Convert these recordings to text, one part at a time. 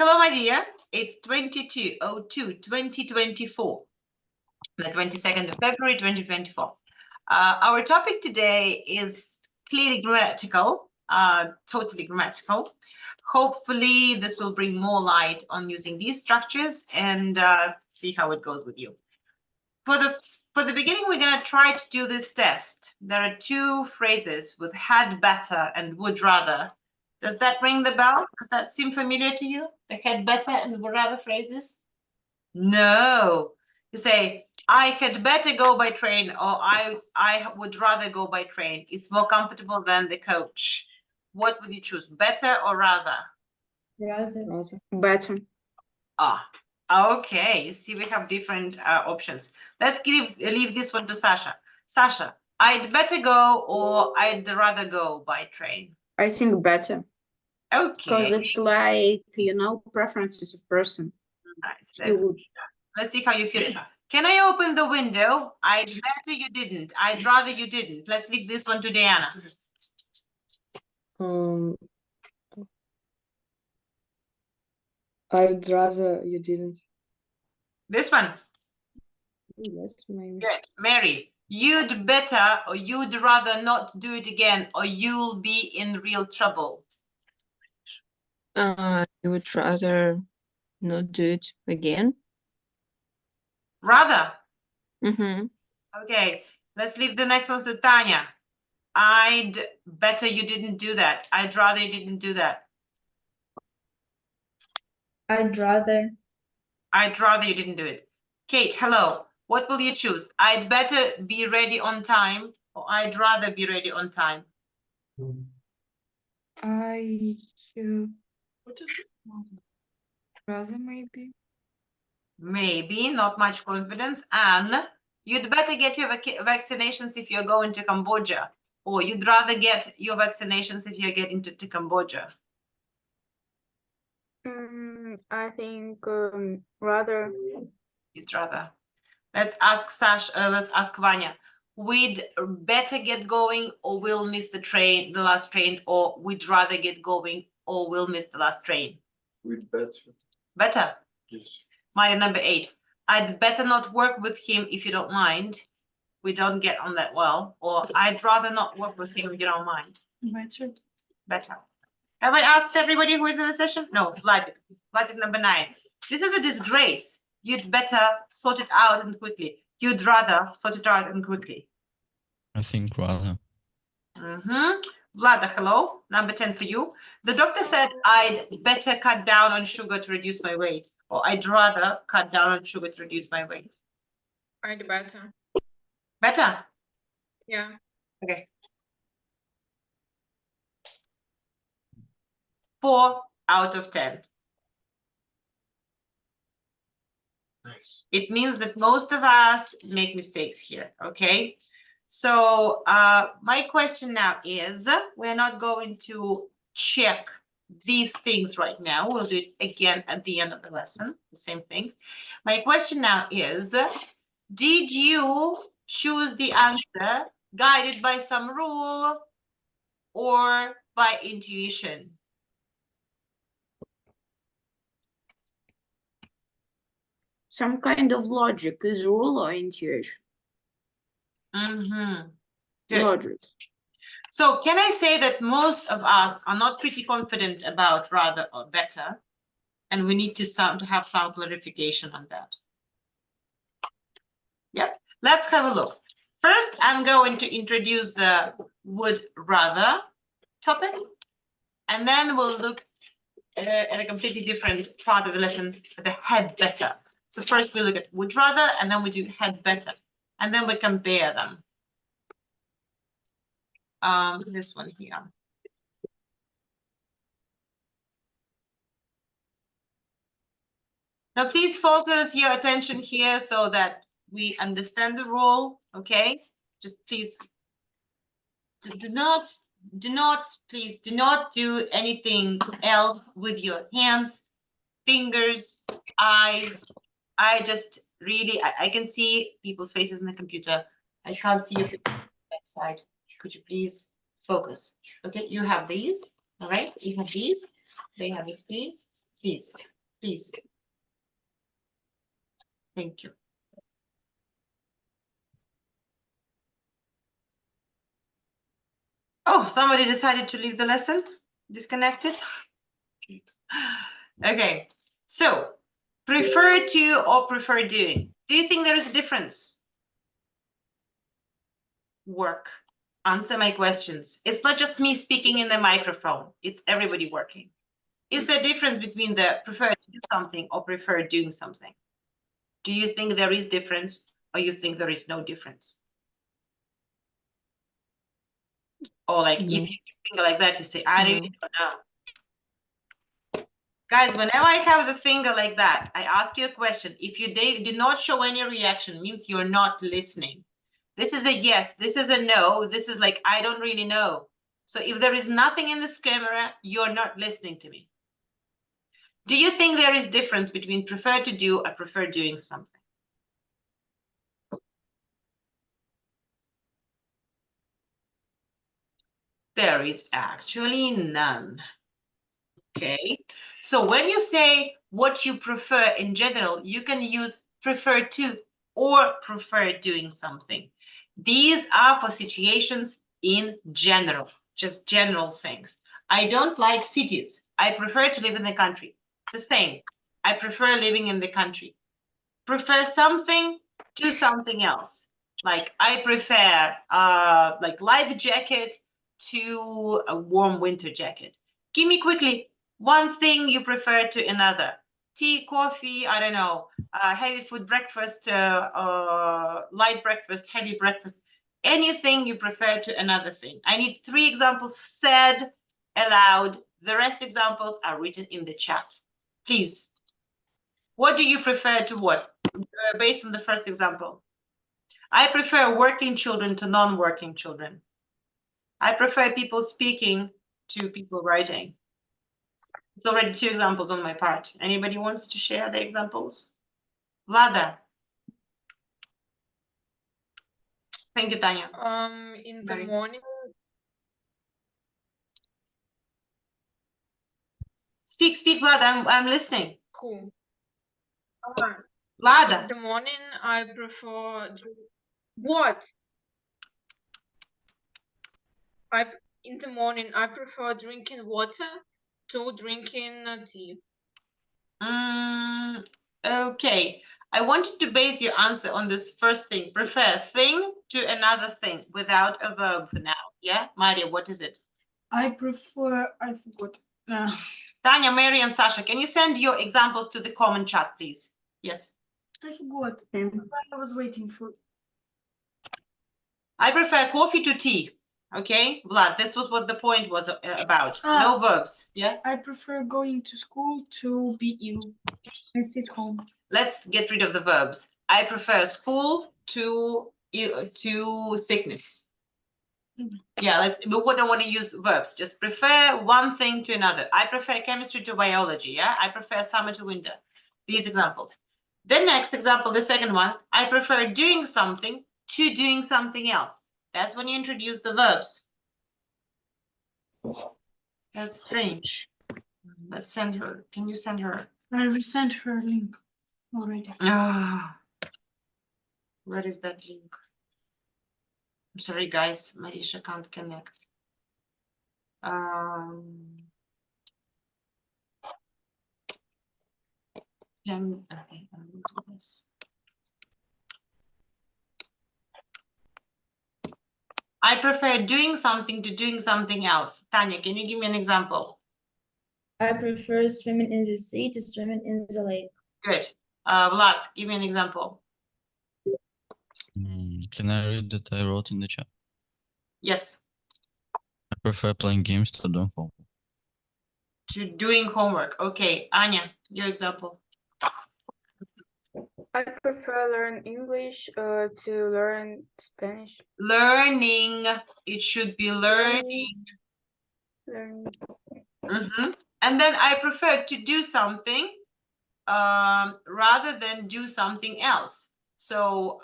Hello, my dear. It's 22/02/2024, the 22nd of February, 2024. Our topic today is clearly grammatical, totally grammatical. Hopefully, this will bring more light on using these structures and see how it goes with you. For the beginning, we're going to try to do this test. There are two phrases with had better and would rather. Does that ring the bell? Does that seem familiar to you? The had better and would rather phrases? No. You say, I had better go by train, or I would rather go by train. It's more comfortable than the coach. What would you choose, better or rather? Rather. Better. Ah, okay. You see, we have different options. Let's leave this one to Sasha. Sasha, I'd better go or I'd rather go by train. I think better. Okay. Because it's like, preferences of person. Nice. Let's see how you feel. Can I open the window? I'd better you didn't. I'd rather you didn't. Let's leave this one to Diana. I'd rather you didn't. This one. Yes, maybe. Good. Mary, you'd better or you'd rather not do it again or you'll be in real trouble. You would rather not do it again. Rather? Mm-hmm. Okay, let's leave the next one to Tanya. I'd better you didn't do that. I'd rather you didn't do that. I'd rather. I'd rather you didn't do it. Kate, hello. What will you choose? I'd better be ready on time or I'd rather be ready on time. Rather maybe. Maybe, not much confidence. And you'd better get your vaccinations if you're going to Cambodia, or you'd rather get your vaccinations if you're getting to Cambodia. I think rather. You'd rather. Let's ask let's ask Vanya. We'd better get going or we'll miss the train, the last train, or we'd rather get going or we'll miss the last train. We'd better. Better? Yes. My number 8. I'd better not work with him if you don't mind. We don't get on that well. Or I'd rather not work with him if you don't mind. Better. Better. Have I asked everybody who is in the session? No, Vladik. Vladik number 9. This is a disgrace. You'd better sort it out and quickly. You'd rather sort it out and quickly. I think rather. Vlada, hello. Number 10 for you. The doctor said I'd better cut down on sugar to reduce my weight. Or I'd rather cut down on sugar to reduce my weight. I'd better. Better? Yeah. Okay. 4 out of 10. Nice. It means that most of us make mistakes here, okay? So my question now is, we're not going to check these things right now. We'll do it again at the end of the lesson, the same things. My question now is, did you choose the answer guided by some rule or by intuition? Some kind of logic is rule or intuition. Good. Logic. So can I say that most of us are not pretty confident about rather or better, and we need to have some clarification on that? Yep. Let's have a look. First, I'm going to introduce the would rather topic, and then we'll look at a completely different part of the lesson, the had better. So first we look at would rather, and then we do had better, and then we compare them. This one here. Now, please focus your attention here so that we understand the rule, okay? Just please do not do anything else with your hands, fingers, eyes. I just really, I can see people's faces in the computer. I can't see your side. Could you please focus? Okay, you have these, all right? You have these. They have a screen. Please Please. Thank you. Oh, somebody decided to leave the lesson? Disconnected? Okay, so prefer to or prefer doing. Do you think there is a difference? Work. Answer my questions. It's not just me speaking in the microphone. It's everybody working. Is there a difference between the prefer to do something or prefer doing something? Do you think there is difference or you think there is no difference? Or like No. if you finger like that, you say, I No. really don't know. Guys, whenever I have the finger like that, I ask you a question. If you do not show any reaction, means you're not listening. This is a yes, this is a no, this is like, I don't really know. So if there is nothing in this camera, you're not listening to me. Do you think there is difference between prefer to do or prefer doing something? There is actually none. Okay, so when you say what you prefer in general, you can use prefer to or prefer doing something. These are for situations in general, just general things. I don't like cities. I prefer to live in the country. The same. I prefer living in the country. Prefer something to something else. Like I prefer like light jacket to a warm winter jacket. Give me quickly one thing you prefer to another. Tea, coffee, I don't know, heavy food, breakfast, light breakfast, heavy breakfast, anything you prefer to another thing. I need 3 examples said aloud. The rest examples are written in the chat. Please. What do you prefer to what? Based on the first example. I prefer working children to non-working children. I prefer people speaking to people writing. It's already 2 examples on my part. Anybody wants to share the examples? Vlada. Thank you, Tanya. In the Mary. morning, Speak, Vlada. I'm listening. cool. Vlada. In the morning, I prefer what? In the morning, I prefer drinking water to drinking tea. Okay. I want you to base your answer on this first thing. Prefer thing to another thing without a verb for now. Yeah, Maria, what is it? I prefer, I forgot. Tanya, Mary, and Sasha, can you send your examples to the common chat, please? Yes. I forgot. I was waiting for. I prefer coffee to tea. Okay, Vlad, this was what the point was about. No verbs. Yeah. I prefer going to school to be ill and sit home. Let's get rid of the verbs. I prefer school to sickness. Yeah, we wouldn't want to use verbs. Just prefer one thing to another. I prefer chemistry to biology. Yeah, I prefer summer to winter. These examples. The next example, the second one, I prefer doing something to doing something else. That's when you introduce the verbs. That's strange. Let's send her. Can you send her? I resent her link already. Ah, where is that link? I'm sorry, guys. Marisha can't connect. Okay, I'll do this. I prefer doing something to doing something else. Tanya, can you give me an example? I prefer swimming in the sea to swimming in the lake. Good. Vlad, give me an example. Can I read that I wrote in the chat? Yes. I prefer playing games to doing homework. To doing homework. Okay, Anya, your example. I prefer learn English to learn Spanish. Learning. It should be learning. Learning. And then I prefer to do something rather than do something else. So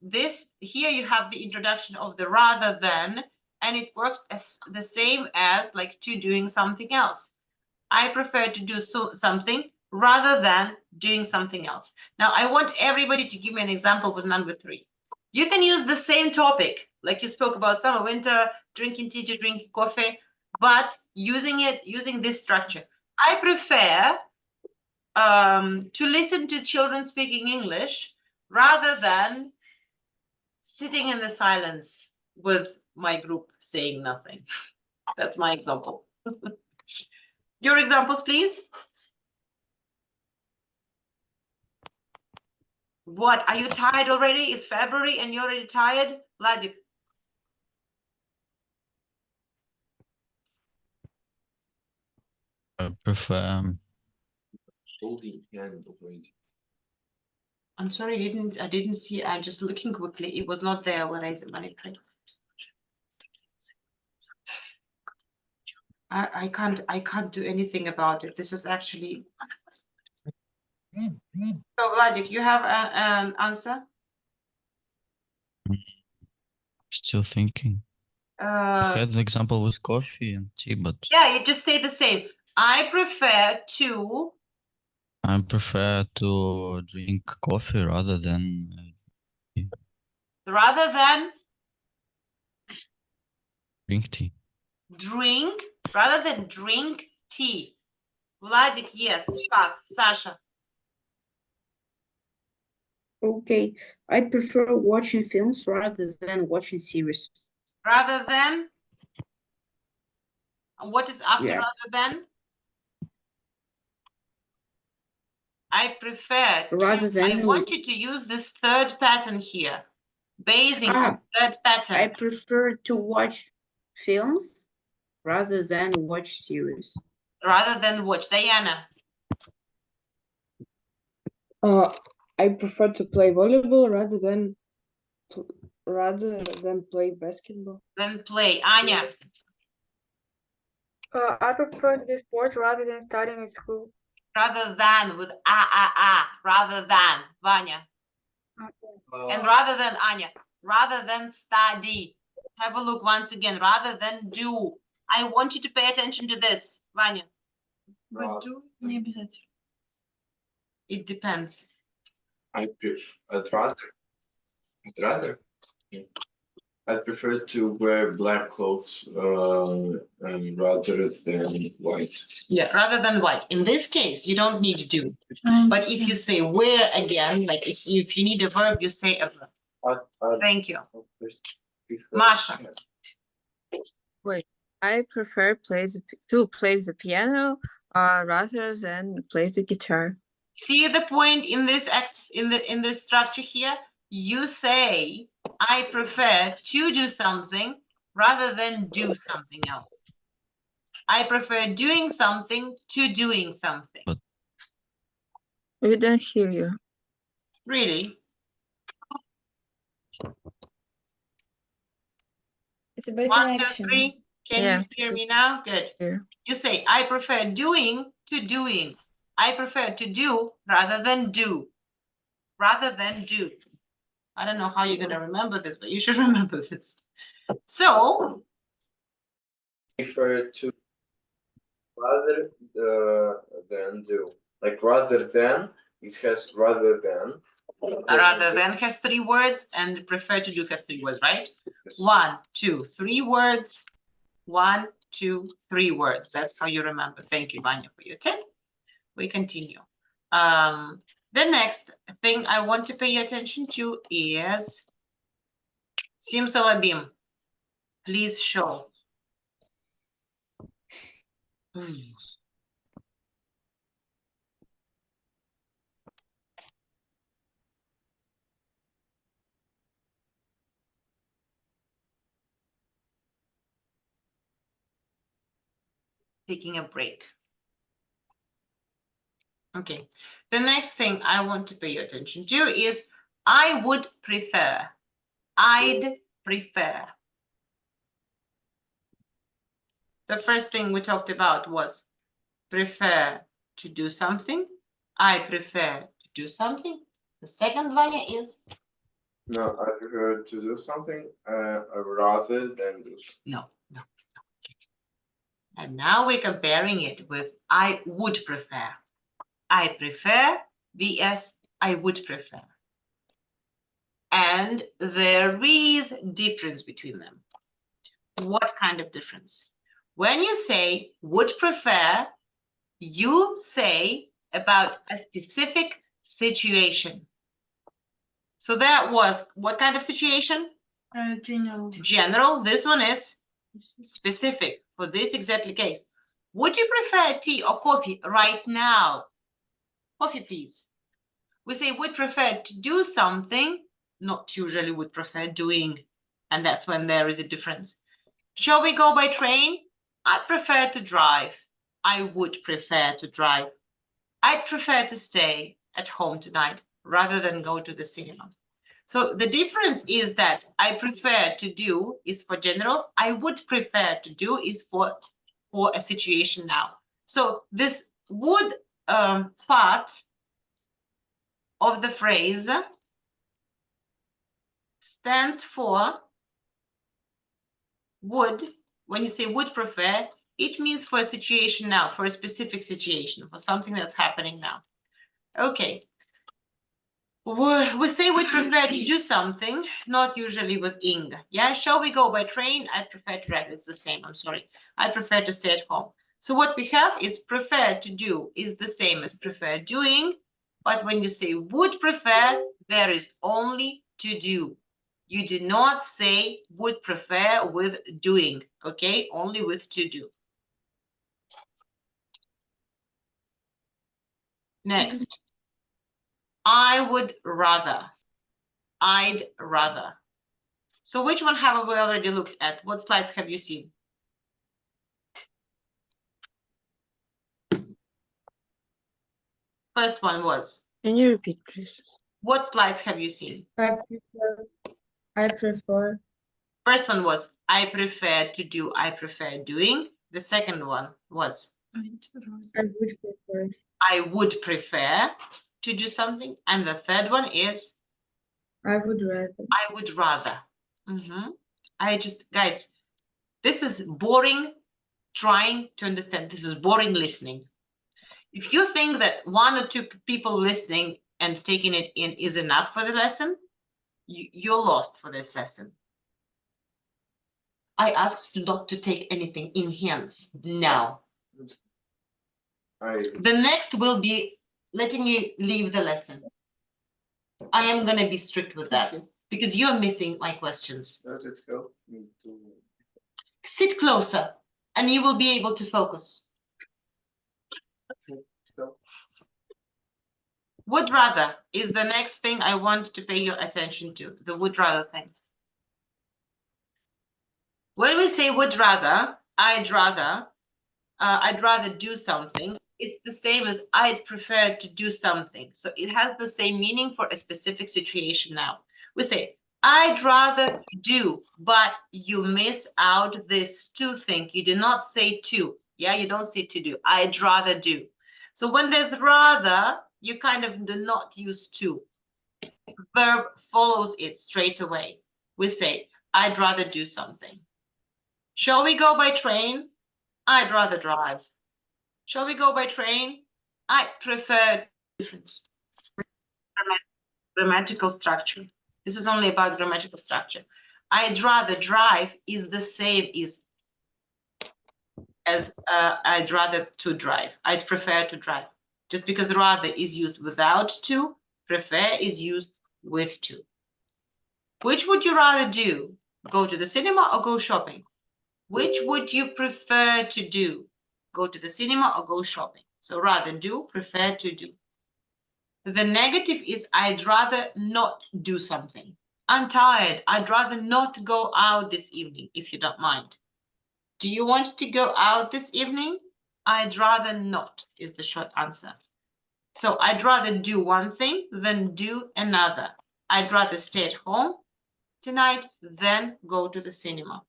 this here you have the introduction of the rather than, and it works as the same as like to doing something else. I prefer to do something rather than doing something else. Now, I want everybody to give me an example with number 3. You can use the same topic, like you spoke about summer, winter, drinking tea to drinking coffee, but using this structure. I prefer to listen to children speaking English rather than sitting in the silence with my group saying nothing. That's my example. Your examples, please. What, are you tired already? It's February and you're already tired? Vladik. I prefer Holding hand already. I'm sorry, I didn't see. I'm just looking quickly. It was not there when I clicked. I can't do anything about it. This is actually. So Vladik, you have an answer? still thinking. I had an example with coffee and tea, but Yeah, you just say the same. I prefer to. I prefer to drink coffee rather than Rather than drink tea. drink, rather than drink tea. Vladik, yes. Pass. Sasha. Okay, I prefer watching films rather than watching series. Rather than. And what is after Yeah. rather than? I prefer Rather to, I than- want you to use this third pattern here. Basing on third I pattern. prefer to watch films rather than watch series. Rather than watch. Diana. I prefer to play volleyball rather than play basketball. Then play. Anya. I prefer to do sports rather than studying in school. Rather than with rather than Vanya. And rather than Anya. Rather than study. Have a look once again. Rather than do. I want you to pay attention to this, Vanya. But do не обязательно. It depends. I'd rather. Yeah. I prefer to wear black clothes rather than white. Yeah, rather than white. In this case, you don't need to do. But if you say where again, like if you need a verb, you say a verb. Thank you. Masha. I prefer to play the piano rather than play the guitar. See the point in this in this structure here? You say I prefer to do something rather than do something else. I prefer doing something to doing something. But- We don't hear you. Really? It's a bad 1, 2, connection. 3. Can Yeah. you hear me now? Good. Yeah. You say I prefer doing to doing. I prefer to do rather than do. Rather than do. I don't know how you're going to remember this, but you should remember this. So, Prefer to rather than do. Like rather than, it has rather than. rather than has 3 words and prefer to do has 3 words, right? 1, 2, 3 words. 1, 2, 3 words. That's how you remember. Thank you, Vanya, for your tip. We continue. The next thing I want to pay attention to is Simsalabim. Please show. Taking a break. Okay, the next thing I want to pay attention to is I would prefer. I'd prefer. The first thing we talked about was prefer to do something. I prefer to do something. The second one is? No, I prefer to do something rather than do something. No. And now we're comparing it with I would prefer. I prefer vs I would prefer. And there is difference between them. What kind of difference? When you say would prefer, you say about a specific situation. So that was what kind of situation? General. General. This one is specific for this exactly case. Would you prefer tea or coffee right now? Coffee, please. We say would prefer to do something, not usually would prefer doing. And that's when there is a difference. Shall we go by train? I prefer to drive. I would prefer to drive. I'd prefer to stay at home tonight rather than go to the cinema. So the difference is that I prefer to do is for general. I would prefer to do is for a situation now. So this would part of the phrase stands for would. When you say would prefer, it means for a situation now, for a specific situation, for something that's happening now. Okay. We say we prefer to do something, not usually with ing. Yeah, shall we go by train? I prefer to drive. It's the same. I'm sorry. I prefer to stay at home. So what we have is prefer to do is the same as prefer doing. But when you say would prefer, there is only to do. You do not say would prefer with doing. Okay, only with to do. Next. I would rather. I'd rather. So which one have we already looked at? What slides have you seen? First one was. Can you repeat, please? What slides have you seen? I prefer. First one was I prefer to do, I prefer doing. The second one was I would prefer. I would prefer to do something. And the third one is I would rather. I would rather. Guys, this is boring trying to understand. This is boring listening. If you think that one or two people listening and taking it in is enough for the lesson, you're lost for this lesson. I asked you not to take anything in hands now. The next will be letting you leave the lesson. I am going to be strict with that because you're missing my questions. Does it help me to? Sit closer and you will be able to focus. Would rather is the next thing I want to pay your attention to, the would rather thing. When we say would rather, I'd rather do something, it's the same as I'd prefer to do something. So it has the same meaning for a specific situation now. We say, I'd rather do, but you miss out this to thing. You do not say to. Yeah, you don't say to do. I'd rather do. So when there's rather, you kind of do not use to. Verb follows it straight away. We say, I'd rather do something. Shall we go by train? I'd rather drive. Shall we go by train? I prefer different grammatical structure. This is only about grammatical structure. I'd rather drive is the same as I'd rather to drive. I'd prefer to drive. Just because rather is used without to, prefer is used with to. Which would you rather do? Go to the cinema or go shopping? Which would you prefer to do? Go to the cinema or go shopping? So rather do, prefer to do. The negative is I'd rather not do something. I'm tired. I'd rather not go out this evening, if you don't mind. Do you want to go out this evening? I'd rather not is the short answer. So I'd rather do one thing than do another. I'd rather stay at home tonight than go to the cinema.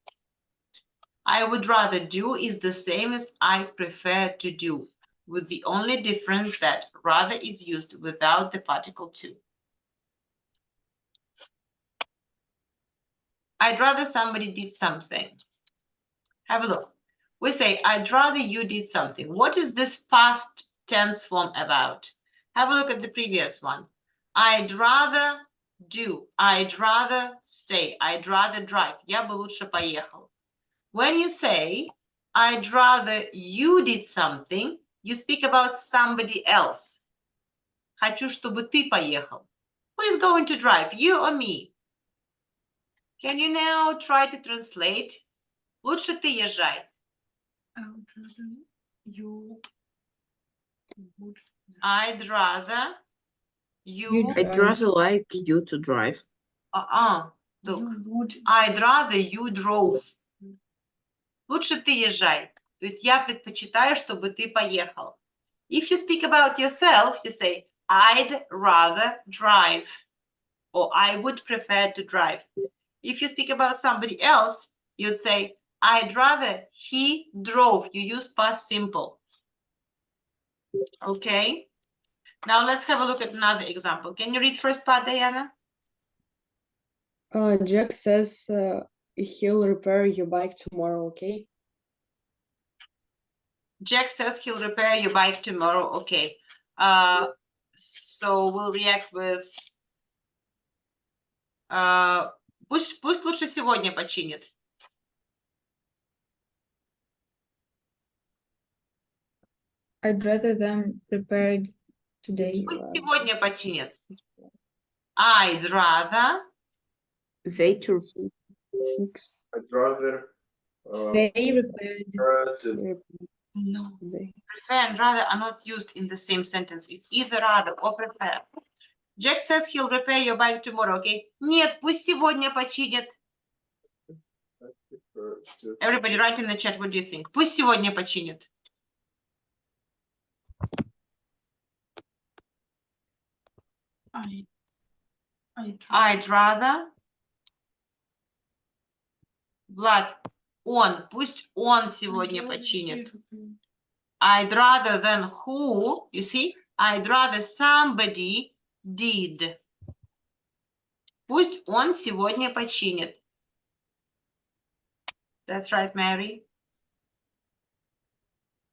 I would rather do is the same as I prefer to do, with the only difference that rather is used without the particle to. I'd rather somebody did something. Have a look. We say, I'd rather you did something. What is this past tense form about. Have a look at the previous one. I'd rather do. I'd rather stay. I'd rather drive. Я бы лучше поехал. When you say, I'd rather you did something, you speak about somebody else. Хочу, чтобы ты поехал. Who is going to drive, you or me? Can you now try to translate? Лучше ты езжай. I would rather you would. I'd rather you. I'd rather like you to drive. Look. You would. I'd rather you drove. Лучше ты езжай. То есть я предпочитаю, чтобы ты поехал. If you speak about yourself, you say, I'd rather drive. Or I would prefer to drive. If you speak about somebody else, you'd say, I'd rather he drove. You use past simple. Okay. Now let's have a look at another example. Can you read first part, Diana? Jack says he'll repair your bike tomorrow, okay? Jack says he'll repair your bike tomorrow. Okay. So we'll react with пусть лучше сегодня починит. I'd rather them prepared today. Пусть сегодня починит. I'd rather They to Fix. I'd rather They repaired. to No. They. prefer and rather are not used in the same sentence. It's either rather or prefer. Jack says he'll repair your bike tomorrow, okay? Нет, пусть сегодня починит. Everybody write in the chat, what do you think? Пусть сегодня починит. I'd rather. Влад, пусть он сегодня починит. I'd rather than who, you see? I'd rather somebody did. Пусть он сегодня починит. That's right, Mary.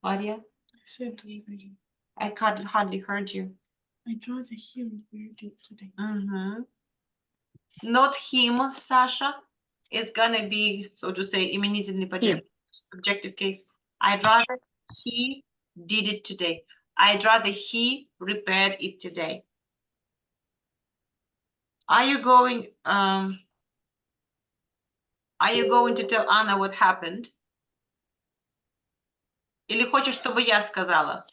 Maria, I hardly heard you. I'd rather he repaired it today. Not him, Sasha. It's gonna be, so to say, именительный падеж, subjective case. I'd rather he did it today. I'd rather he repaired it today. Are you going to tell Anna what happened? Или хочешь, чтобы я сказала?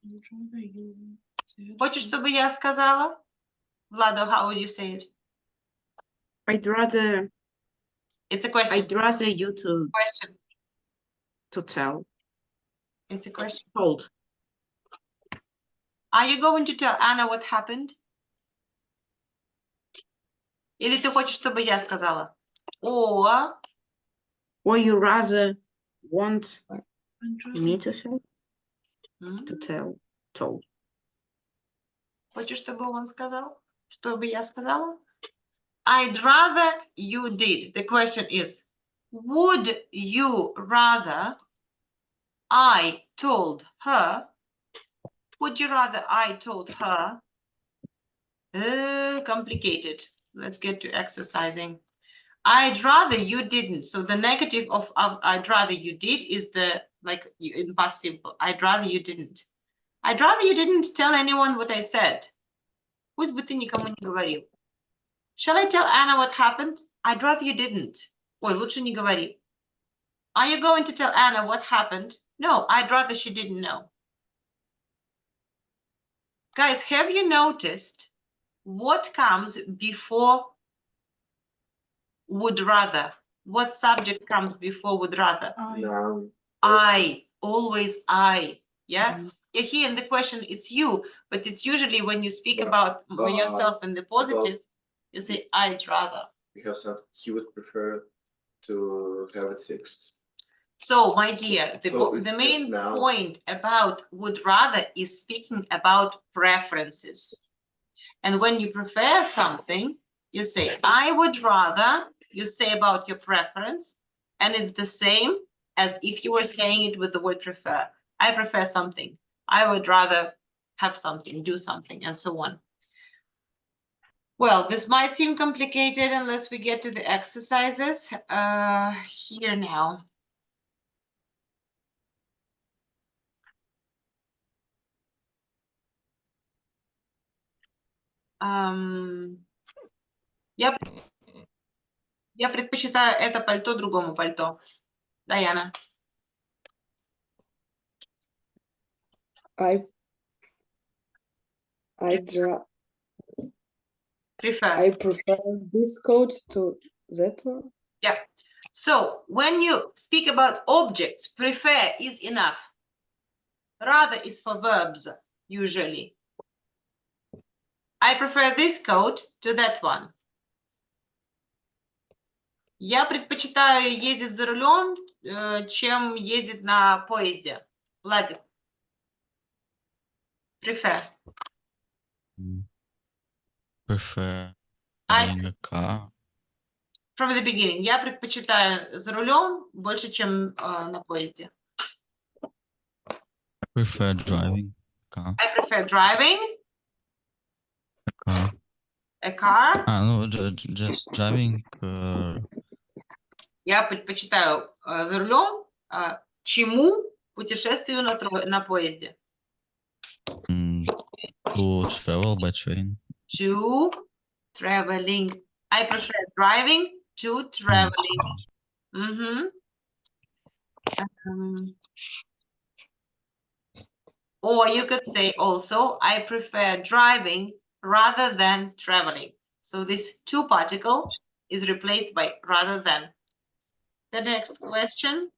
I'd rather you said. Хочешь, чтобы я сказала? Vlado, how would you say it? I'd rather It's a question. I'd rather you to Question. tell. It's a question. Told. Are you going to tell Anna what happened? Или ты хочешь, чтобы я сказала? Or You rather want I'd rather me to say? м, To tell. Told. хочешь, чтобы он сказал? Чтобы я сказала? I'd rather you did. The question is, would you rather I told her? Would you rather I told her? Complicated. Let's get to exercising. I'd rather you didn't. So the negative of I'd rather you did is the, like, in past simple. I'd rather you didn't. I'd rather you didn't tell anyone what I said. Пусть бы ты никому не говорил. Shall I tell Anna what happened? I'd rather you didn't. Ой, лучше не говори. Are you going to tell Anna what happened? No, I'd rather she didn't know. Guys, have you noticed what comes before would rather? What subject comes before would rather? noun. I, always I. Yeah. Yeah, here in the question it's you, but it's usually when you speak about yourself in the positive, you say I'd rather. Because he would prefer to have it fixed. So, my dear, the So it's main just now. point about would rather is speaking about preferences. And when you prefer something, you say, I would rather, you say about your preference, and it's the same as if you were saying it with the word prefer. I prefer something. I would rather have something, do something, and so on. Well, this might seem complicated unless we get to the exercises. Here now. Я предпочитаю это пальто другому пальто. Diana. I Prefer. prefer this coat to that one. Yeah. So when you speak about objects, prefer is enough. Rather is for verbs, usually. I prefer this coat to that one. Я предпочитаю ездить за рулем, чем ездить на поезде. Владик. Prefer. Prefer driving a car. From the beginning. Я предпочитаю за рулем больше, чем на поезде. Prefer driving a car. I prefer driving A car. a car. No, just driving. Я предпочитаю за рулем чему путешествию на поезде. To travel by train. To traveling. I prefer driving to traveling. Or you could say also, I prefer driving rather than traveling. So this to particle is replaced by rather than. The next question,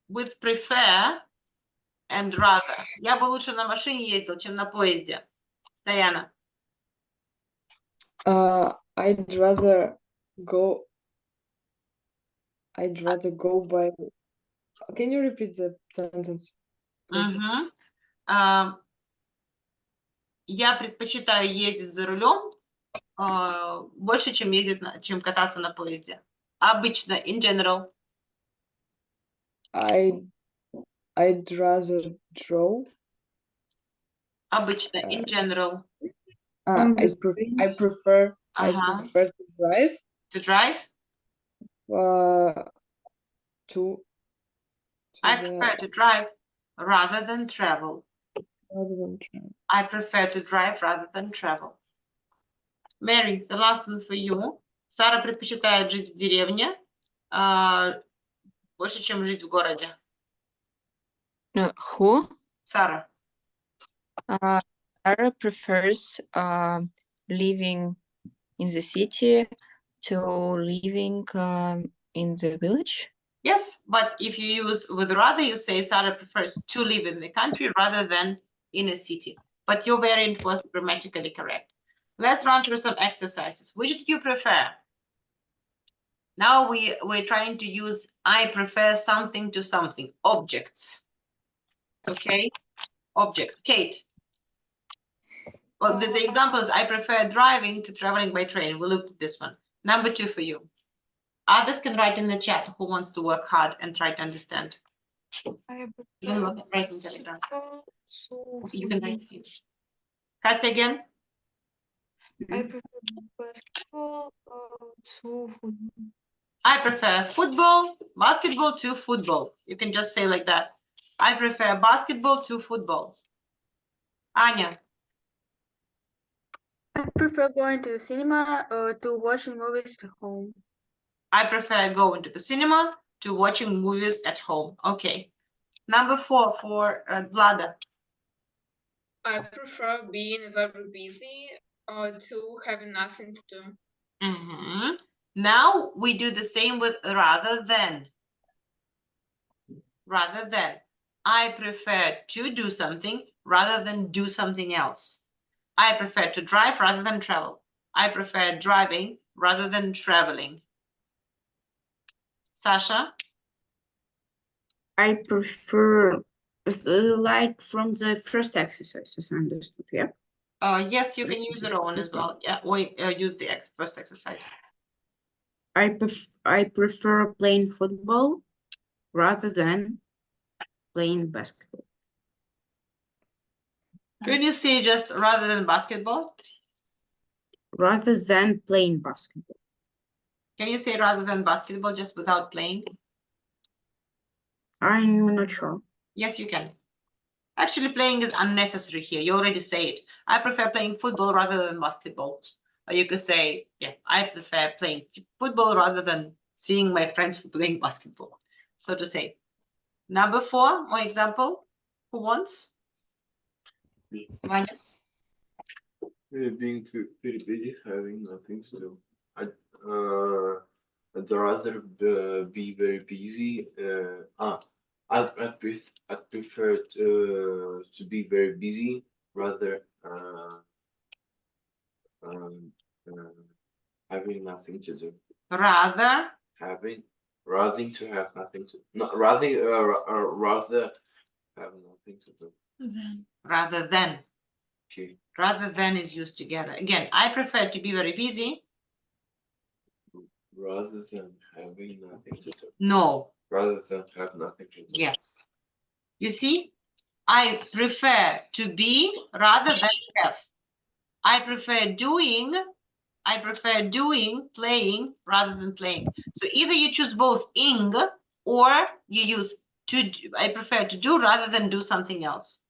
with prefer and rather. Я бы лучше на машине ездил, чем на поезде. Diana. I'd rather go by. Can you repeat the sentence, please? Я предпочитаю ездить за рулем больше, чем кататься на поезде. Обычно, in general. I'd rather drove. Обычно, in general. I prefer to drive. To drive? I prefer to drive rather than travel. I prefer to drive rather than travel. Mary, the last one for you. Сара предпочитает жить в деревне больше, чем жить в городе. Who? Сара. Sarah prefers living in the city to living in the village. Yes, but if you use with rather, you say Sarah prefers to live in the country rather than in a city. But your variant was grammatically correct. Let's run through some exercises. Which do you prefer? Now we're trying to use I prefer something to something. Objects. Okay? Object. Kate. Well, the example is I prefer driving to traveling by train. We looked at this one. Number 2 for you. Others can write in the chat who wants to work hard and try to understand. I You can write in Telegram. You can write here. Katya again. I prefer basketball to football. I prefer football, basketball to football. You can just say like that. I prefer basketball to football. Anya. I prefer going to the cinema to watching movies at home. I prefer going to the cinema to watching movies at home. Okay. Number 4 for Vlada. I prefer being very busy to having nothing to do. Now we do the same with rather than. Rather than. I prefer to do something rather than do something else. I prefer to drive rather than travel. I prefer driving rather than traveling. Sasha? I prefer, like from the first exercises, understood, yeah? Yes, you can use your own as well. Yeah, or use the first exercise. I prefer playing football rather than playing basketball. Can you say just rather than basketball? Rather than playing basketball. Can you say rather than basketball just without playing? I'm not sure. Yes, you can. Actually, playing is unnecessary here. You already say it. I prefer playing football rather than basketball. Or you could say, yeah, I prefer playing football rather than seeing my friends playing basketball. So to say. Number 4, more example. Who wants? Vanya? Being very busy, having nothing to do. I'd rather be very busy. I'd prefer to be very busy rather having nothing to do. Rather. Rather to have nothing to rather have nothing to do. Rather than. Okay. Rather than is used together. Again, I prefer to be very busy. Rather than having nothing to do. No. Rather than have nothing to do. Yes. You see, I prefer to be rather than have. I prefer doing, playing rather than playing. So either you choose both ing or you use to do, I prefer to do rather than do something else.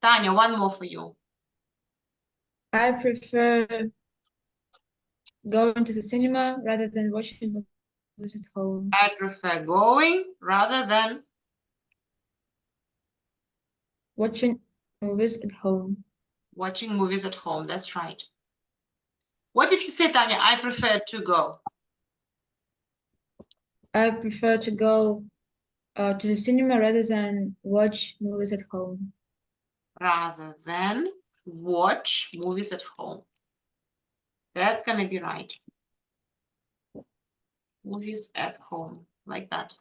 Tanya, one more for you. I prefer going to the cinema rather than watching movies at home. I prefer going rather than Watching movies at home. watching movies at home. That's right. What if you say, Tanya, I prefer to go? I prefer to go to the cinema rather than watch movies at home. Rather than watch movies at home. That's going to be right. Movies at home, like that.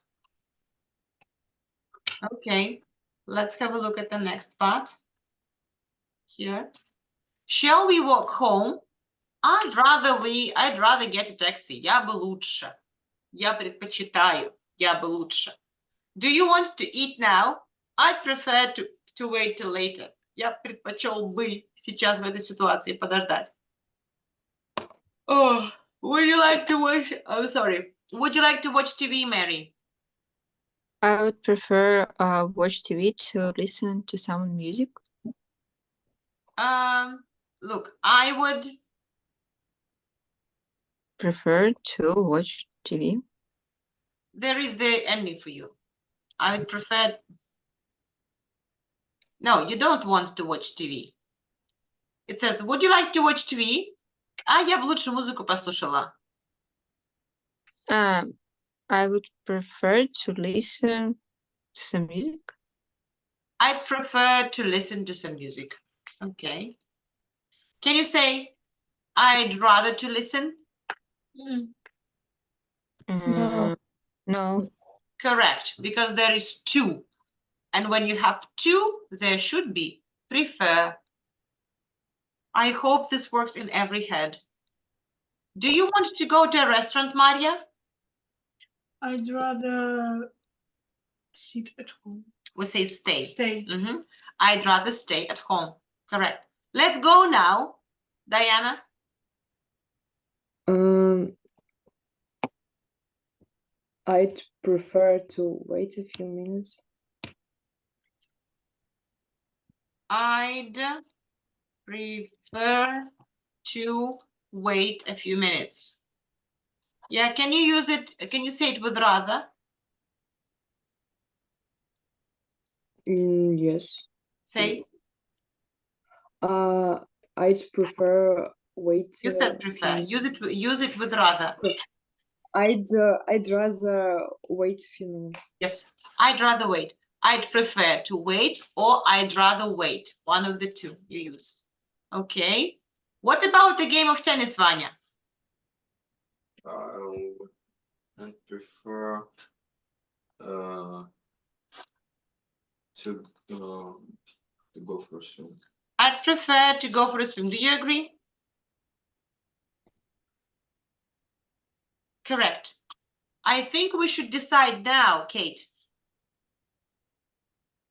Okay, let's have a look at the next part. Here. Shall we walk home? I'd rather get a taxi. Я бы лучше. Я предпочитаю. Я бы лучше. Do you want to eat now? I'd prefer to wait till later. Я предпочел бы сейчас в этой ситуации подождать. Oh, would you like to watch? Oh, sorry. Would you like to watch TV, Mary? I would prefer watch TV to listen to some music. Look, I would prefer to watch TV. There is the ending for you. I would prefer. No, you don't want to watch TV. It says, would you like to watch TV? А я бы лучше музыку послушала. I would prefer to listen to some music. I'd prefer to listen to some music. Okay. Can you say, I'd rather to listen? No. No. Correct, because there is two. And when you have two, there should be prefer. I hope this works in every head. Do you want to go to a restaurant, Maria? I'd rather sit at home. We say stay. Stay. I'd rather stay at home. Correct. Let's go now. Diana? I'd prefer to wait a few minutes. I'd prefer to wait a few minutes. Yeah, can you use it? Can you say it with rather? Yes. Say. I'd prefer wait. You said prefer. Use it with rather. I'd rather wait a few minutes. Yes, I'd rather wait. I'd prefer to wait, or I'd rather wait. One of the two you use. Okay. What about the game of tennis, Vanya? I prefer to go for a swim. I'd prefer to go for a swim. Do you agree? Correct. I think we should decide now, Kate.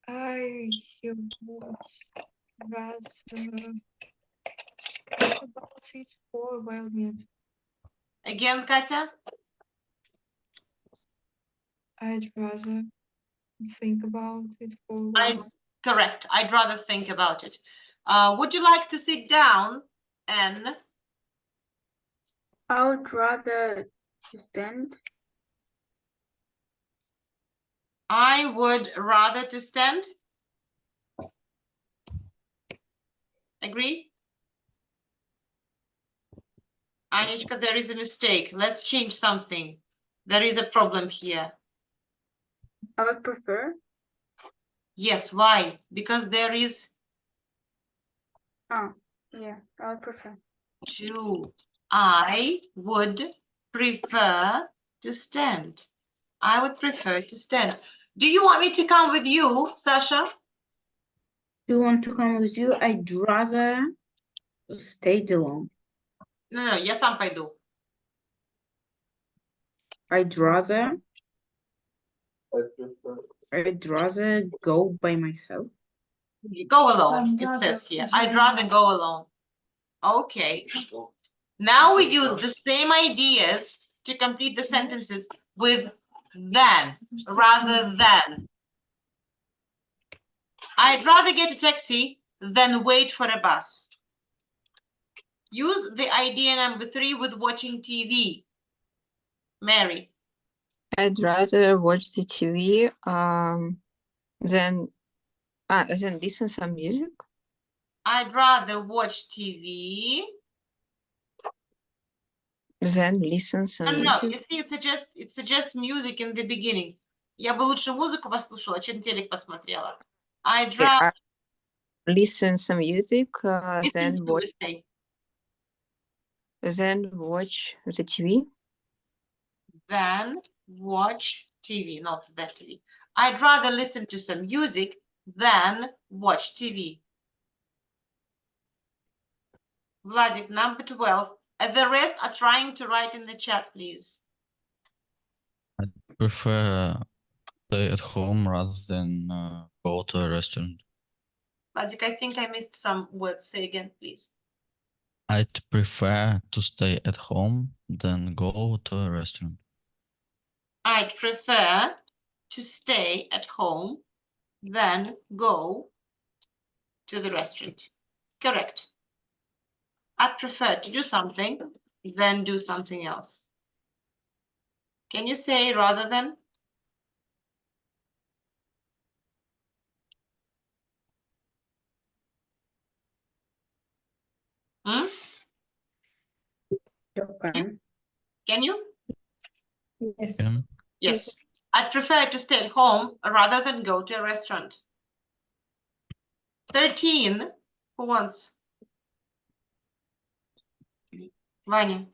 I rather think about it for a while. Again, Katya? I'd rather think about it for a while. Correct. I'd rather think about it. Would you like to sit down and I would rather stand. I would rather to stand? Agree? Anichka, there is a mistake. Let's change something. There is a problem here. I would prefer. Yes, why? Because there is Oh, yeah, I would prefer. to. I would prefer to stand. I would prefer to stand. Do you want me to come with you, Sasha? Do you want to come with you? I'd rather stay alone. No, я сам пойду. I'd rather I prefer. I'd rather go by myself. Go alone, it says here. I'd rather go alone. Okay. Now we use the same ideas to complete the sentences with than, rather than. I'd rather get a taxi than wait for a bus. Use the idea number 3 with watching TV. Mary. I'd rather watch the TV than listen some music. I'd rather watch TV. Then listen some No, music. you see, it suggests music in the beginning. Я бы лучше музыку послушала, чем телек посмотрела. I'd rather I listen some music, listen then to watch, the say. then watch the TV. Then watch TV, not the TV. I'd rather listen to some music than watch TV. Vladik, number 12. The rest are trying to write in the chat, please. I prefer stay at home rather than go to a restaurant. Vladik, I think I missed some words. Say again, please. I'd prefer to stay at home than go to a restaurant. I'd prefer to stay at home than go to the restaurant. Correct. I'd prefer to do something than do something else. Can you say rather than? Hmm? Okay. Can you? Yes. Yeah. Yes. I'd prefer to stay at home rather than go to a restaurant. 13. Who wants? Vanya.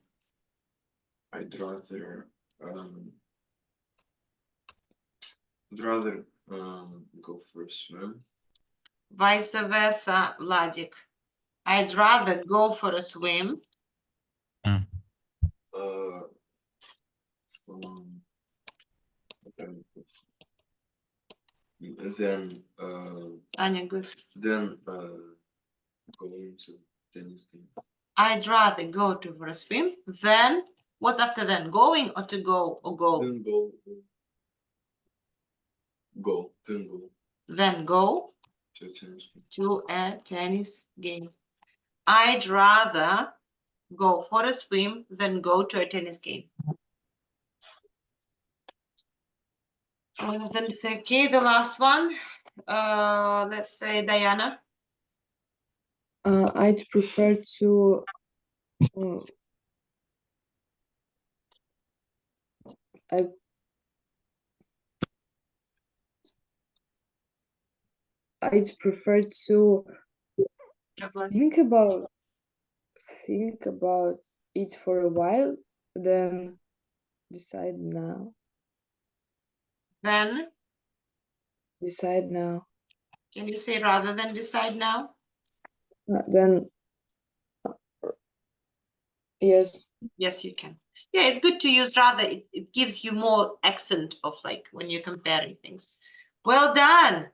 I'd rather go for a swim. Vice versa, Vladik. I'd rather go for a swim. Yeah. Then Anya, good. then going to tennis game. I'd rather go to for a swim than what after then? Going or to go or go? Then go. Go. Then go Then go to tennis game. to a tennis game. I'd rather go for a swim than go to a tennis game. Then say, okay, the last one. Let's say Diana. I'd prefer to I'd prefer to think about it for a while, then decide now. Then Decide now. can you say rather than decide now? Then yes. Yes, you can. Yeah, it's good to use rather. It gives you more accent of like when you're comparing things. Well done.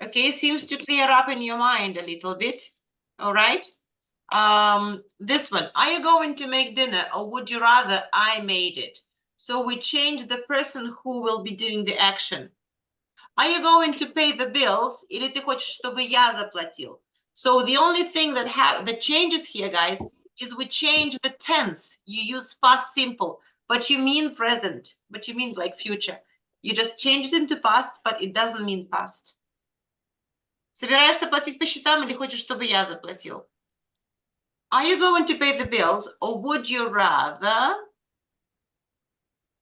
Okay, seems to clear up in your mind a little bit. All right. This one, are you going to make dinner or would you rather I made it? So we change the person who will be doing the action. Are you going to pay the bills? Или ты хочешь, чтобы я заплатил? So the only thing that changes here, guys, is we change the tense. You use past simple, but you mean present, but you mean like future. You just change it into past, but it doesn't mean past. Собираешься платить по счетам или хочешь, чтобы я заплатил? Are you going to pay the bills or would you rather,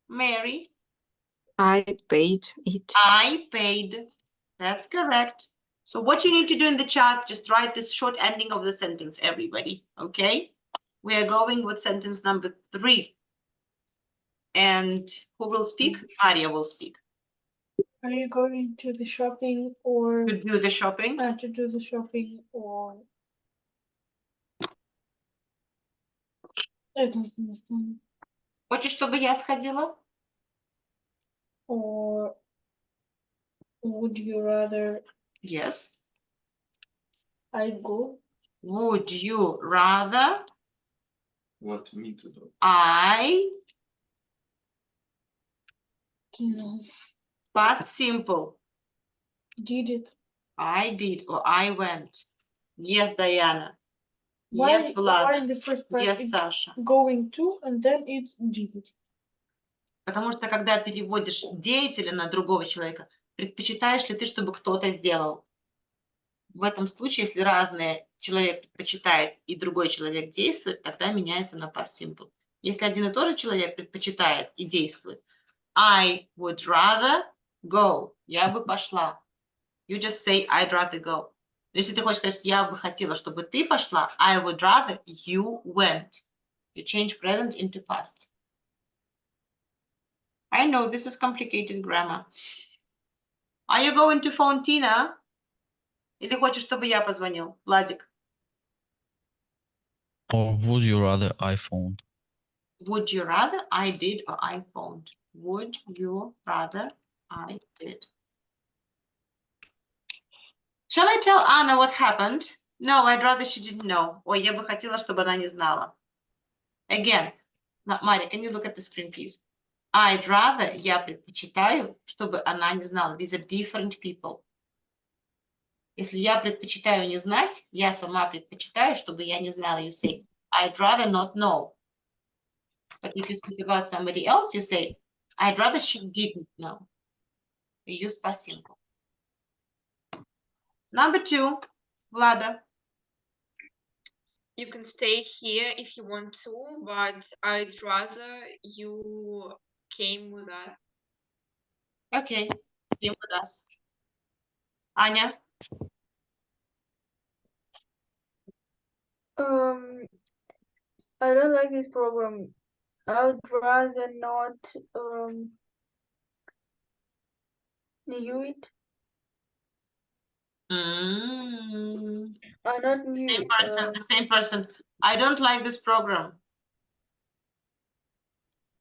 Mary? I paid it. I paid. That's correct. So what you need to do in the chat, just write this short ending of the sentence, everybody, okay? We are going with sentence number 3. And who will speak? Maria will speak. Are you going to the shopping or To do the shopping. to do the shopping or I don't understand. Хочешь, чтобы я сходила? Or would you rather Yes. I go? Would you rather Want me to do? I, No. past simple, Did it? I did or I went. Yes, Diana. Why, Yes, Vlad. why in the first part Yes, it's Sasha. going to and then it's did it? Потому что когда переводишь деятеля на другого человека, предпочитаешь ли ты, чтобы кто-то сделал? В этом случае, если разный человек предпочитает и другой человек действует, тогда меняется на past simple. Если один и тот же человек предпочитает и действует, I would rather go. Я бы пошла. You just say I'd rather go. Если ты хочешь сказать, я бы хотела, чтобы ты пошла, I would rather you went. You change present into past. I know this is complicated grammar. Are you going to phone Tina? Или хочешь, чтобы я позвонил? Владик. Or would you rather I phoned? Would you rather I did or I phoned? Would you rather I did? Shall I tell Anna what happened? No, I'd rather she didn't know. Ой, я бы хотела, чтобы она не знала. Again, Мария, can you look at the screen, please? I'd rather, я предпочитаю, чтобы она не знала. These are different people. Если я предпочитаю не знать, я сама предпочитаю, чтобы я не знала. You say, I'd rather not know. But if you speak about somebody else, you say, I'd rather she didn't know. You use past simple. Number 2, Vlada. You can stay here if you want to, but I'd rather you came with us. Okay, came with us. Anya. I don't like this program. I would rather not knew it. Not knew. Same person, the same person. I don't like this program.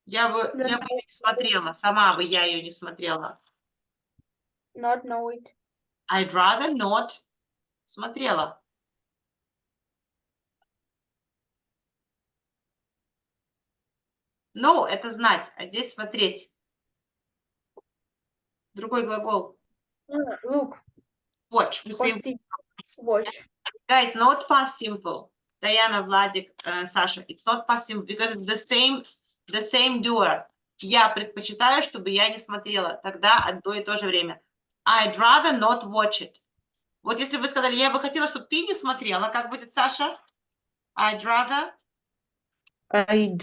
Я бы ее не смотрела, сама бы я ее не смотрела. Not know it. I'd rather not смотрела. No, это знать, а здесь смотреть. Другой глагол. Look. Watch. We say, Watch. guys, not past simple. Diana, Vladik, Sasha, it's not past simple because it's the same doer. Я предпочитаю, чтобы я не смотрела. Тогда одно и то же время. I'd rather not watch it. Вот если вы сказали, я бы хотела, чтобы ты не смотрела, как будет, Саша? I'd rather you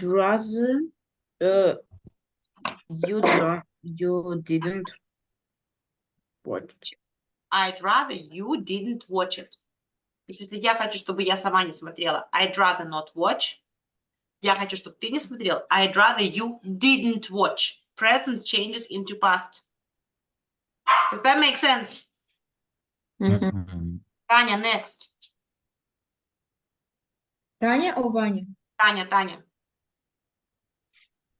didn't watch it. I'd rather you didn't watch it. То есть, если я хочу, чтобы я сама не смотрела, I'd rather not watch. Я хочу, чтобы ты не смотрел. I'd rather you didn't watch. Present changes into past. Does that make sense? Таня, next. Tanya or Vanya? Таня.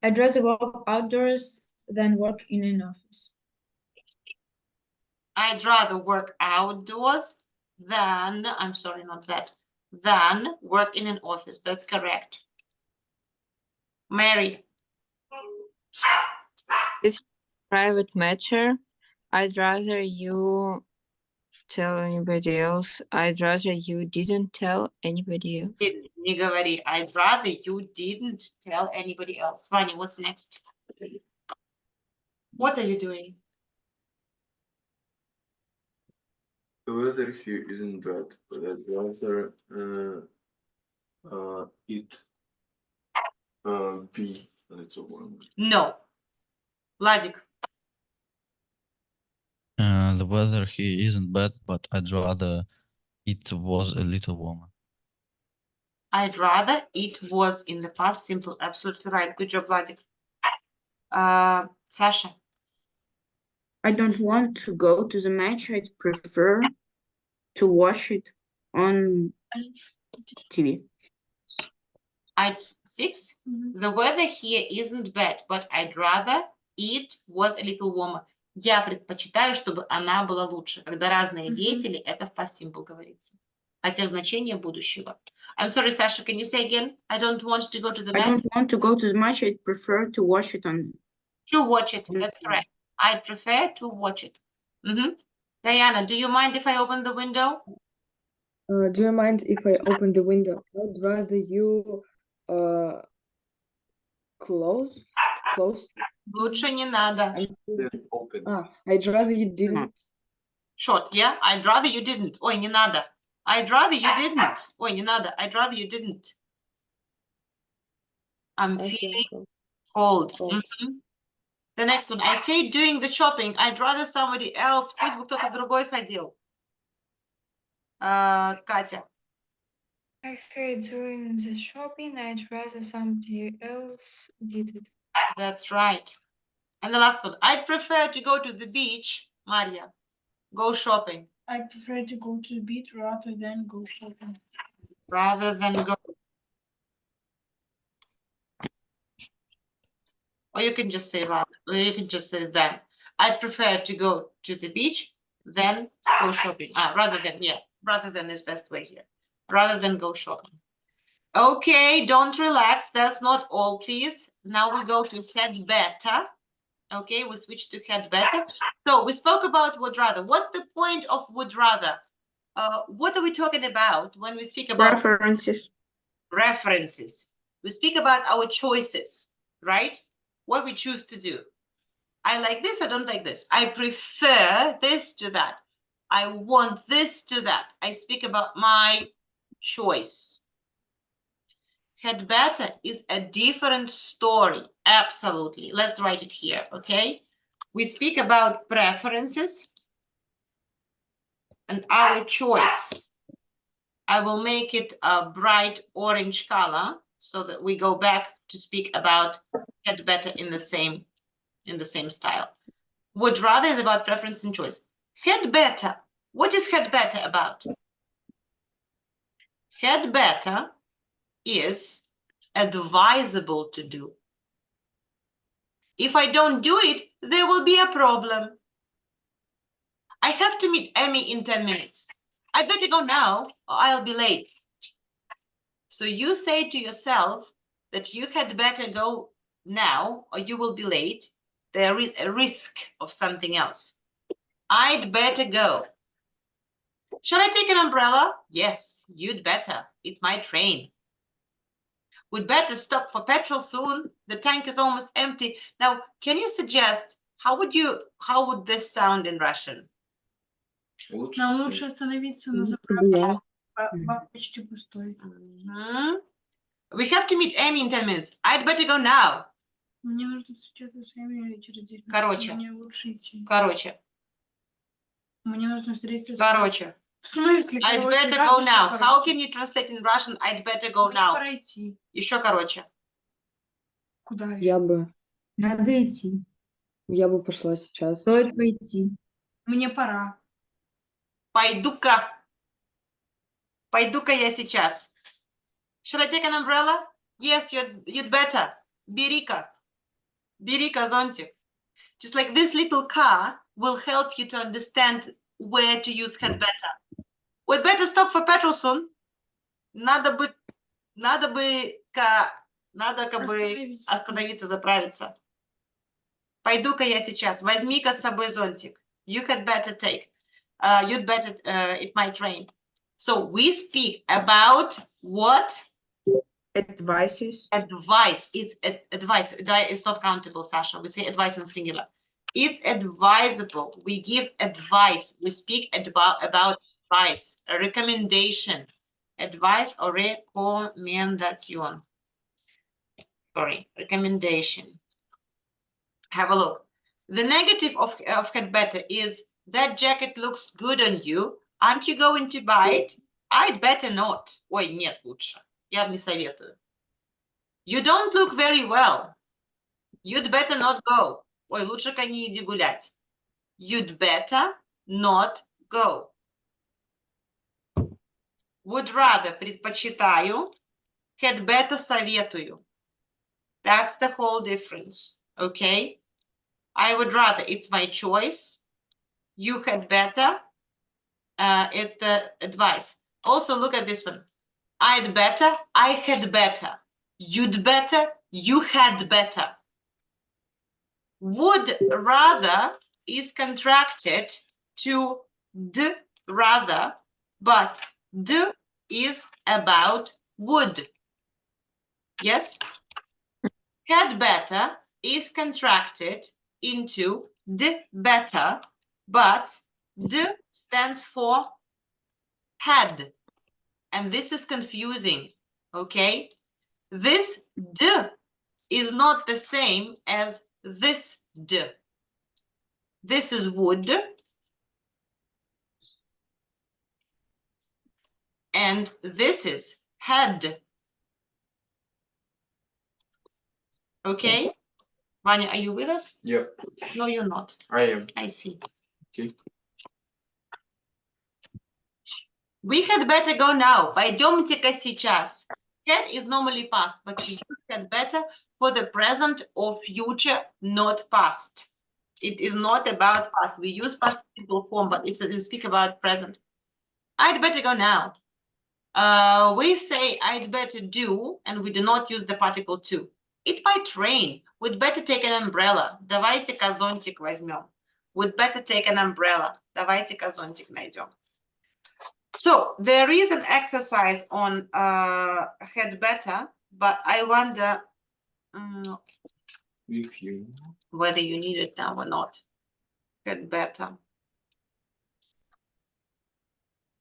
I'd rather work outdoors than work in an office. I'd rather work outdoors than, I'm sorry, not that, than work in an office. That's correct. Mary. Private matter. I'd rather you tell anybody else. I'd rather you didn't tell anybody else. Didn't. Не говори. I'd rather you didn't tell anybody else. Vanya, what's next? What are you doing? The weather here isn't bad, but I'd rather it be a little warmer. No. Vladik. The weather here isn't bad, but I'd rather it was a little warmer. I'd rather it was in the past simple. Absolutely right. Good job, Vladik. Sasha. I don't want to go to the match. I'd prefer to watch it on TV. 6. The weather here isn't bad, but I'd rather it was a little warmer. Я предпочитаю, чтобы она была лучше. Когда разные деятели, это в past simple говорится. Хотя значение будущего. I'm sorry, Sasha, can you say again? I don't want to go to the I match. don't want to go to the match. I'd prefer to watch it on. To watch it. That's correct. I prefer to watch it. Diana, do you mind if I open the window? Do you mind if I open the window? I'd rather you close. Лучше не надо. Open. I'd rather you didn't. Short, yeah? I'd rather you didn't. Ой, не надо. I'd rather you didn't. Ой, не надо. I'd rather you didn't. I'm feeling cold. Cold. The next one. I hate doing the shopping. I'd rather somebody else. Пусть бы кто-то другой ходил. Катя. I hate doing the shopping. I'd rather somebody else did it. That's right. And the last one. I'd prefer to go to the beach. Maria. Go shopping. I prefer to go to the beach rather than go shopping. Rather than go. Or you can just say rather. Or you can just say then. I'd prefer to go to the beach than go shopping. Rather than, yeah. Rather than is best way here. Rather than go shopping. Okay, don't relax. That's not all, please. Now we go to had better. Okay, we switch to had better. So we spoke about would rather. What's the point of would rather? What are we talking about when we speak about References. references? We speak about our choices, right? What we choose to do. I like this, I don't like this. I prefer this to that. I want this to that. I speak about my choice. Had better is a different story. Absolutely. Let's write it here, okay? We speak about preferences and our choice. I will make it a bright orange color so that we go back to speak about had better in the same style. Would rather is about preference and choice. Had better. What is had better about? Had better is advisable to do. If I don't do it, there will be a problem. I have to meet Emmy in 10 minutes. I better go now or I'll be late. So you say to yourself that you had better go now or you will be late. There is a risk of something else. I'd better go. Shall I take an umbrella? Yes, you'd better. It might rain. We'd better stop for petrol soon. The tank is almost empty. Now, can you suggest how would this sound in Russian? Нам лучше остановиться на Yeah. заправке. Почти пустой. We have to meet Amy in 10 minutes. I'd better go now. Мне нужно встречаться с Эми через 10 минут. Короче. Мне лучше идти. Короче. Мне нужно встретиться с... Короче. В смысле? I'd короче, better как go еще now. короче? How can you translate in Russian? I'd better go Мне now. пора идти. Еще короче. Куда еще? Надо идти. Я бы пошла сейчас. Стоит пойти. Мне пора. Пойду-ка я сейчас. Shall I take an umbrella? Yes, you'd better. Бери-ка зонтик. Just like this little car will help you to understand where to use had better. We'd better stop for petrol soon. Надо бы остановиться, заправиться. Пойду-ка я сейчас. Возьми-ка с собой зонтик. You had better take. You'd better, it might rain. So we speak about what? Advices. Advice. It's advice. It's not countable, Sasha. We say advice in singular. It's advisable. We give advice. We speak about advice, a recommendation. Advice or recommendation. Sorry, recommendation. Have a look. The negative of had better is that jacket looks good on you. Aren't you going to buy it? I'd better not. Ой, нет, лучше. Я не советую. You don't look very well. You'd better not go. Ой, лучше-ка не иди гулять. You'd better not go. Would rather, предпочитаю. Had better, советую. That's the whole difference, okay? I would rather, it's my choice. You had better, it's the advice. Also, look at this one. I'd better, I had better. You'd better, you had better. Would rather is contracted to d rather, but d is about would. Yes? Had better is contracted into d better, but d stands for had. And this is confusing, okay? This d is not the same as this d. This is would. And this is had. Okay? Vanya, are you with us? Yeah, No, you're not. I am. I see. Okay. We had better go now. Пойдемте-ка сейчас. Had is normally past, but we use had better for the present or future, not past. It is not about past. We use past simple form, but it's we speak about present. I'd better go now. We say I'd better do, and we do not use the particle to. It might rain. We'd better take an umbrella. Давайте-ка зонтик возьмем. We'd better take an umbrella. Давайте-ка зонтик найдем. So there is an exercise on had better, but I wonder If you. whether you need it now or not. Had better.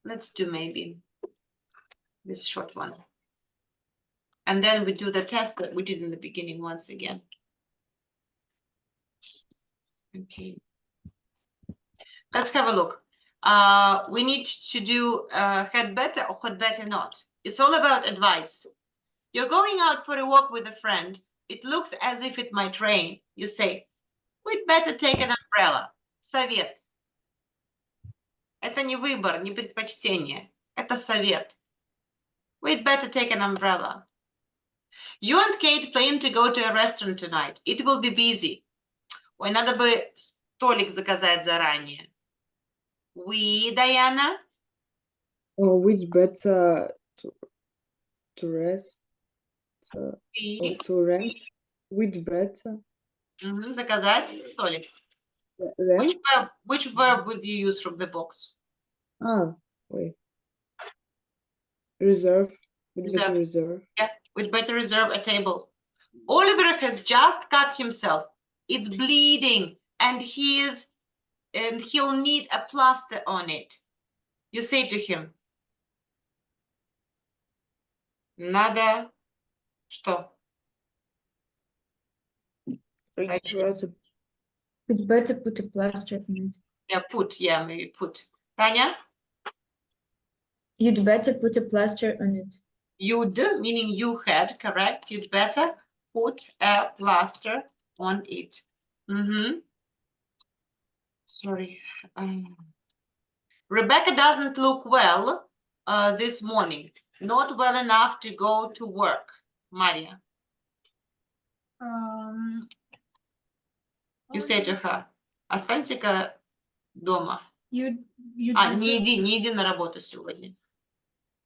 Let's do maybe this short one. And then we do the test that we did in the beginning once again. Okay. Let's have a look. We need to do had better or had better not. It's all about advice. You're going out for a walk with a friend. It looks as if it might rain. You say, we'd better take an umbrella. Совет. Это не выбор, не предпочтение. Это совет. We'd better take an umbrella. You and Kate plan to go to a restaurant tonight. It will be busy. Ой, надо бы столик заказать заранее. We, Diana? Oh, which better to rest? We. To rent? Which better? Заказать столик. Rent? Which verb would you use from the box? Ah, wait. Reserve. We'd better Reserve. reserve. Yeah, we'd better reserve a table. Oliver has just cut himself. It's bleeding, and he'll need a plaster on it. You say to him, надо что? We'd better put a plaster on it. Yeah, put. Yeah, maybe put. Tanya, You'd better put a plaster on it. you'd, meaning you had, correct? You'd better put a plaster on it. Sorry. Rebecca doesn't look well this morning. Not well enough to go to work. Maria, you say to her, останься-ка Дома. You'd Не иди на работу сегодня.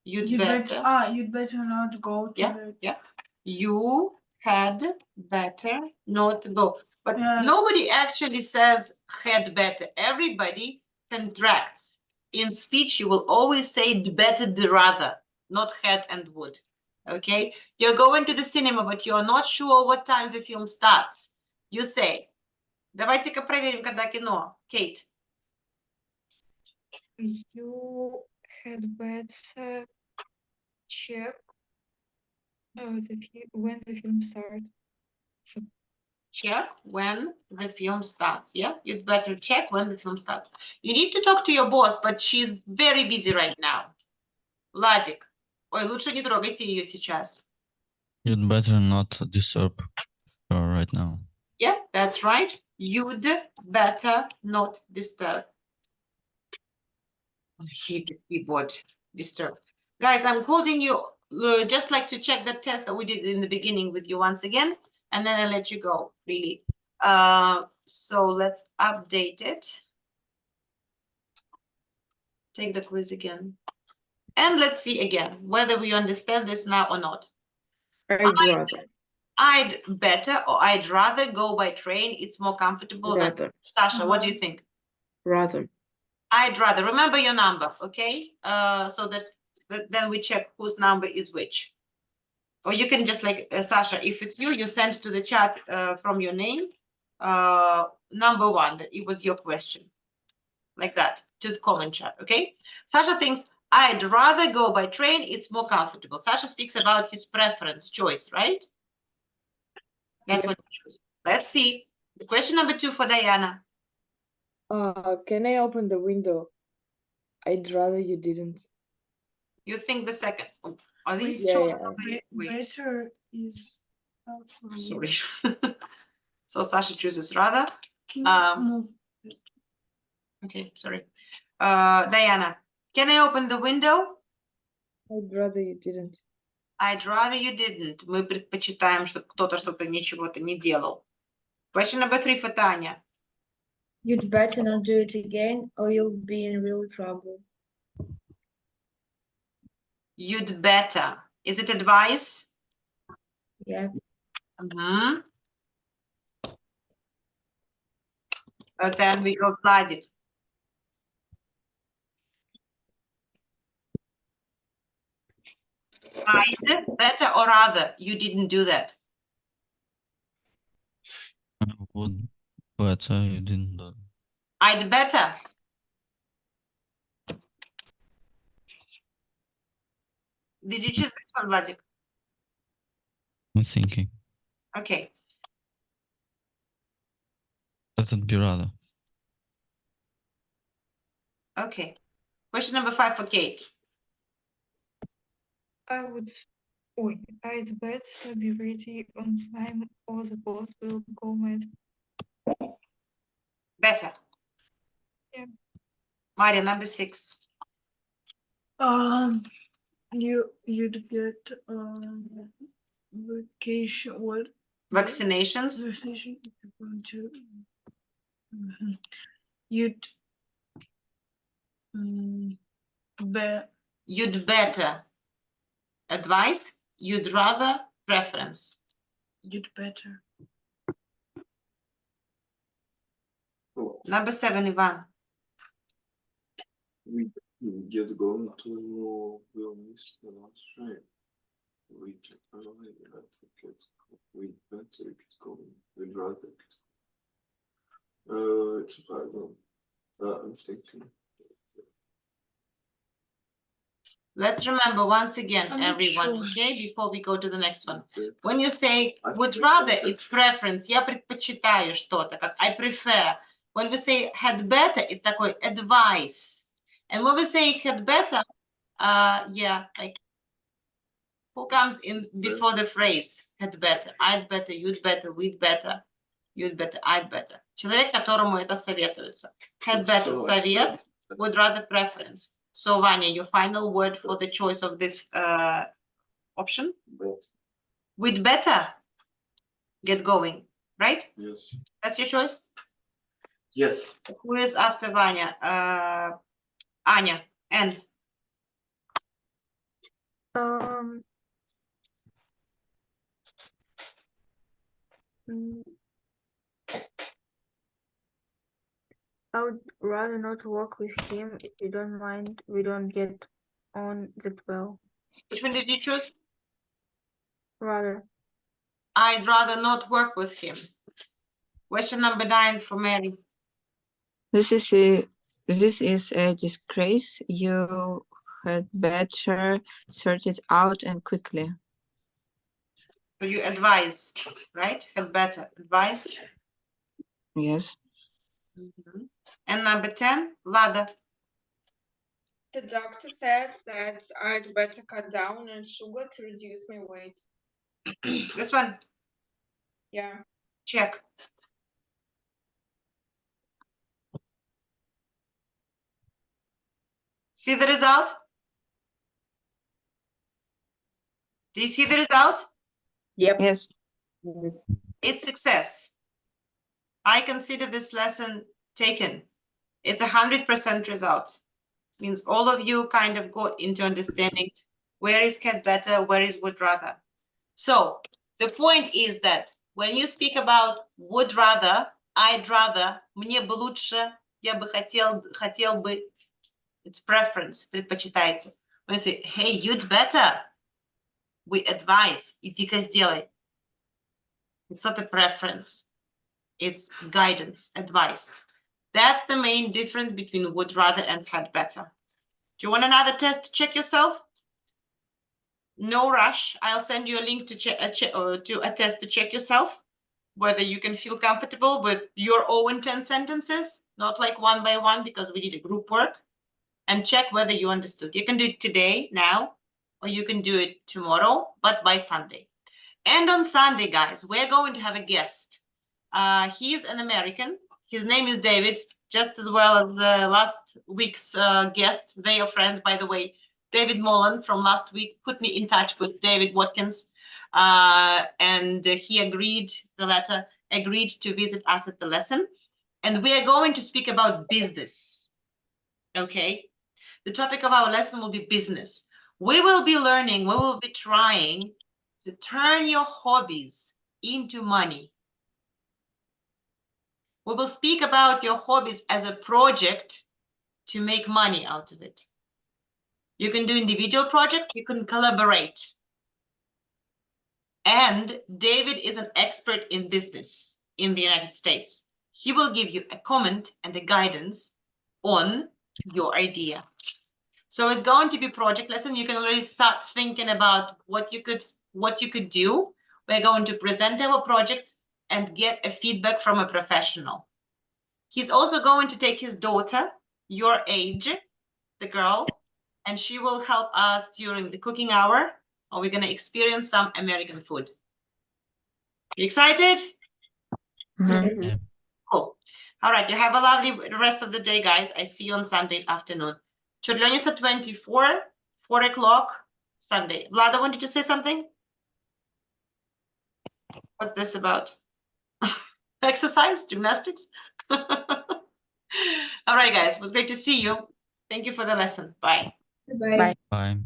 You'd better. You'd better not go to Yeah, the yeah. You had better not go. But Yeah. nobody actually says had better. Everybody contracts. In speech, you will always say better, rather, not had and would. Okay? You're going to the cinema, but you're not sure what time the film starts. You say, давайте-ка проверим, когда кино. Kate. You had better check when the film starts. Check when the film starts. Yeah, you'd better check when the film starts. You need to talk to your boss, but she's very busy right now. Владик, ой, лучше не трогайте ее сейчас. You'd better not disturb her right now. Yeah, that's right. You'd better not disturb. I hate the keyboard disturb. Guys, I'm holding you just like to check that test that we did in the beginning with you once again, and then I'll let you go, really. So let's update it. Take the quiz again. And let's see again whether we understand this now or not. I'd rather. I'd better or I'd rather go by train. It's more comfortable. Rather. Sasha, what do you think? Rather. I'd rather. Remember your number, okay? So that then we check whose number is which. Or you can just like, Sasha, if it's you, you send to the chat from your name, number 1, that it was your question. Like that, to the comment chat, okay? Sasha thinks, I'd rather go by train, it's more comfortable. Sasha speaks about his preference, choice, right? That's what you choose. Let's see. The question number 2 for Diana. Can I open the window? I'd rather you didn't. You think the second. Oh, are these Yeah, choices? yeah. Wait, better is sorry. So Sasha chooses rather. Can you move? Okay, sorry. Diana, can I open the window? I'd rather you didn't. I'd rather you didn't. Мы предпочитаем, чтобы кто-то что-то ничего-то не делал. Question number 3 for Tanya. You'd better not do it again or you'll be in real trouble. You'd better. Is it advice? Yeah. Then we go Vladик. I'd better or rather you didn't do that. I would better you didn't do it. I'd better. Did you choose this one, Vladik? I'm thinking. Okay. Let it be rather. Okay. Question number 5 for Kate. I'd better be ready on time or the boss will go mad. Better. Yeah. Maria, number 6. You'd get vacation. What? Vaccinations. Vaccination if you're going to. You'd You'd better. Advice. You'd rather. Preference. You'd better. Number 7, Ivan. We get going to will miss the last train. We get we better get going. We'd rather get going. It's a hard one. I'm thinking. Let's remember once again, I'm not everyone, sure. okay, before we go to the next one. When you say would rather, it's preference. Я предпочитаю что-то, как I prefer. When we say had better, it's такой advice. And when we say had better, yeah, like who comes in before the phrase had better? I'd better, you'd better, we'd better, you'd better, I'd better. Человек, которому это советуется. Had better совет, would rather preference. So, Vanya, your final word for the choice of this option? We'd better get going, right? Yes. That's your choice? Yes. Who is after Vanya? Anya. N. I would rather not work with him if you don't mind. We don't get on that well. Which one did you choose? Rather. I'd rather not work with him. Question number 9 for Mary. This is a disgrace. You had better sort it out and quickly. So you advise, right? Had better advice. Yes. And number 10, Vlada. The doctor said that I'd better cut down on sugar to reduce my weight. This one, Yeah. check. See the result? Do you see the result? Yep. Yes. Yes. It's success. I consider this lesson taken. It's 100% result. Means all of you kind of got into understanding where is had better, where is would rather. So the point is that when you speak about would rather, I'd rather, мне бы лучше, я бы хотел бы, it's preference, предпочитаете. When you say, hey, you'd better, we advise, иди-ка сделай. It's not a preference. It's guidance, advice. That's the main difference between would rather and had better. Do you want another test to check yourself? No rush. I'll send you a link to a test to check yourself, whether you can feel comfortable with your own 10 sentences, not like one by one, because we did a group work, and check whether you understood. You can do it today, now, or you can do it tomorrow, but by Sunday. And on Sunday, guys, we're going to have a guest. He's an American. His name is David, just as well as the last week's guest. They are friends, by the way. David Mullen from last week put me in touch with David Watkins, and he agreed to visit us at the lesson. And we are going to speak about business. Okay. The topic of our lesson will be business. We will be learning, we will be trying to turn your hobbies into money. We will speak about your hobbies as a project to make money out of it. You can do individual project, you can collaborate. And David is an expert in business in the United States. He will give you a comment and a guidance on your idea. So it's going to be project lesson. You can already start thinking about what you could do. We're going to present our project and get a feedback from a professional. He's also going to take his daughter, your age, the girl, and she will help us during the cooking hour, or we're going to experience some American food. You excited? Yes. Cool. All right, you have a lovely rest of the day, guys. I see you on Sunday afternoon. Chudlonisa 24, 4 o'clock, Sunday. Vlada wanted to say something? What's this about? Exercise, gymnastics? All right, guys, it was great to see you. Thank you for the lesson. Bye. Bye. Bye.